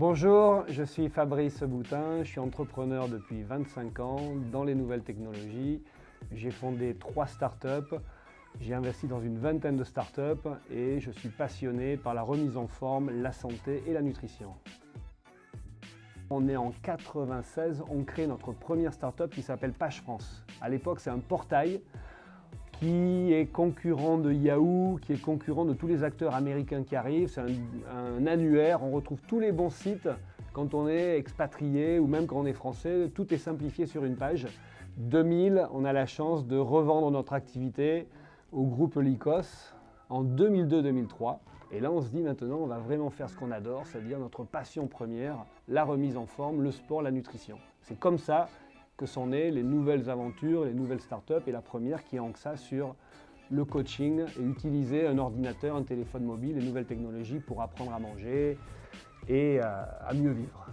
Bonjour, je suis Fabrice Boutin, je suis entrepreneur depuis 25 ans dans les nouvelles technologies. J'ai fondé 3 startups, j'ai investi dans une vingtaine de startups et je suis passionné par la remise en forme, la santé et la nutrition. On est en 96, on crée notre première startup qui s'appelle Page France. À l'époque, c'est un portail qui est concurrent de Yahoo, qui est concurrent de tous les acteurs américains qui arrivent. C'est un annuaire, on retrouve tous les bons sites quand on est expatrié ou même quand on est français. Tout est simplifié sur une page. 2000, on a la chance de revendre notre activité au groupe Lycos en 2002-2003. Et là, on se dit maintenant, on va vraiment faire ce qu'on adore, c'est-à-dire notre passion première, la remise en forme, le sport, la nutrition. C'est comme ça que sont nées les nouvelles aventures, les nouvelles startups, et la première qui ancre ça sur le coaching et utiliser un ordinateur, un téléphone mobile, les nouvelles technologies pour apprendre à manger et à mieux vivre.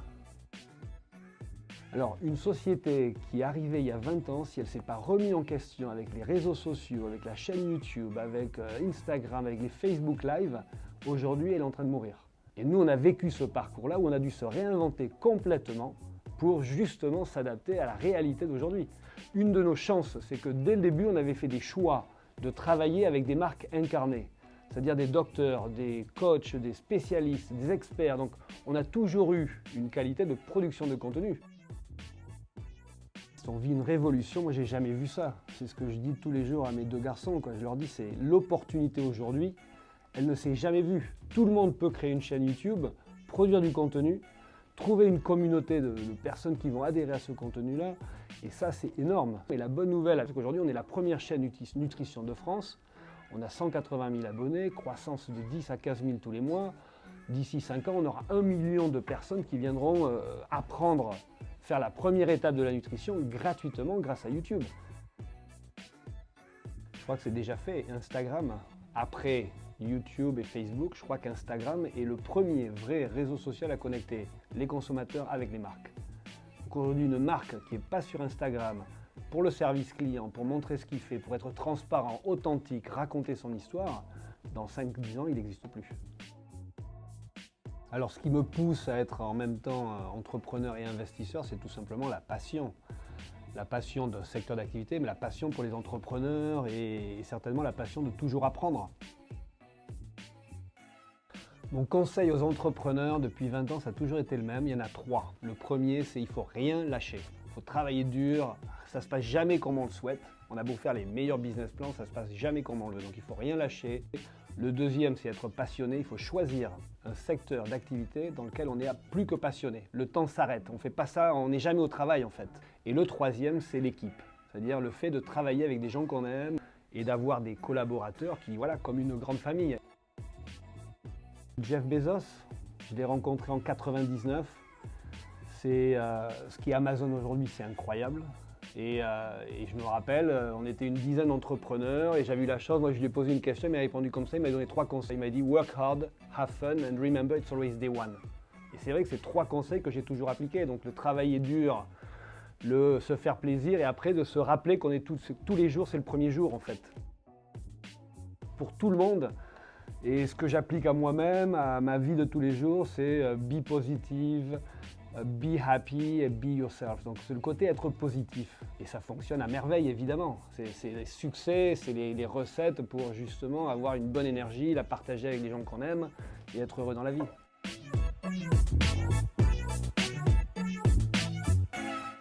Alors, une société qui est arrivée il y a 20 ans, si elle ne s'est pas remise en question avec les réseaux sociaux, avec la chaîne YouTube, avec Instagram, avec les Facebook Live, aujourd'hui, elle est en train de mourir. Et nous, on a vécu ce parcours-là où on a dû se réinventer complètement pour justement s'adapter à la réalité d'aujourd'hui. Une de nos chances, c'est que dès le début, on avait fait des choix de travailler avec des marques incarnées, c'est-à-dire des docteurs, des coachs, des spécialistes, des experts. Donc, on a toujours eu une qualité de production de contenu. On vit une révolution, moi j'ai jamais vu ça. C'est ce que je dis tous les jours à mes 2 garçons, quand je leur dis c'est l'opportunité aujourd'hui, elle ne s'est jamais vue. Tout le monde peut créer une chaîne YouTube, produire du contenu, trouver une communauté de personnes qui vont adhérer à ce contenu-là, et ça c'est énorme. Et la bonne nouvelle, c'est qu'aujourd'hui on est la première chaîne nutrition de France, on a 180 000 abonnés, croissance de 10 à 15 000 tous les mois. D'ici 5 ans, on aura 1 million de personnes qui viendront apprendre, faire la première étape de la nutrition gratuitement grâce à YouTube. Je crois que c'est déjà fait. Instagram, après YouTube et Facebook, je crois qu'Instagram est le premier vrai réseau social à connecter les consommateurs avec les marques. Donc aujourd'hui, une marque qui n'est pas sur Instagram pour le service client, pour montrer ce qu'il fait, pour être transparent, authentique, raconter son histoire, dans 5-10 ans, il n'existe plus. Alors, ce qui me pousse à être en même temps entrepreneur et investisseur, c'est tout simplement la passion. La passion d'un secteur d'activité, mais la passion pour les entrepreneurs et certainement la passion de toujours apprendre. Mon conseil aux entrepreneurs depuis 20 ans, ça a toujours été le même. Il y en a 3. Le premier, c'est qu'il ne faut rien lâcher. Il faut travailler dur. Ça ne se passe jamais comme on le souhaite. On a beau faire les meilleurs business plans, ça ne se passe jamais comme on le veut. Donc, il ne faut rien lâcher. Le deuxième, c'est être passionné. Il faut choisir un secteur d'activité dans lequel on n'est plus que passionné. Le temps s'arrête. On ne fait pas ça, on n'est jamais au travail en fait. Et le troisième, c'est l'équipe. C'est-à-dire le fait de travailler avec des gens qu'on aime et d'avoir des collaborateurs qui, voilà, comme une grande famille. Jeff Bezos, je l'ai rencontré en 99. C'est ce qui est Amazon aujourd'hui, c'est incroyable. Et je me rappelle, on était une dizaine d'entrepreneurs et j'avais eu la chance, moi je lui ai posé une question, il m'a répondu comme ça, il m'a donné 3 conseils. Il m'a dit « Work hard, have fun and remember it's always day one ». Et c'est vrai que c'est 3 conseils que j'ai toujours appliqués. Donc le travailler dur, le se faire plaisir et après de se rappeler qu'on est tous les jours, c'est le premier jour en fait. Pour tout le monde. Et ce que j'applique à moi-même, à ma vie de tous les jours, c'est be positive, be happy et be yourself. Donc c'est le côté être positif. Et ça fonctionne à merveille évidemment. C'est les succès, c'est les recettes pour justement avoir une bonne énergie, la partager avec les gens qu'on aime et être heureux dans la vie.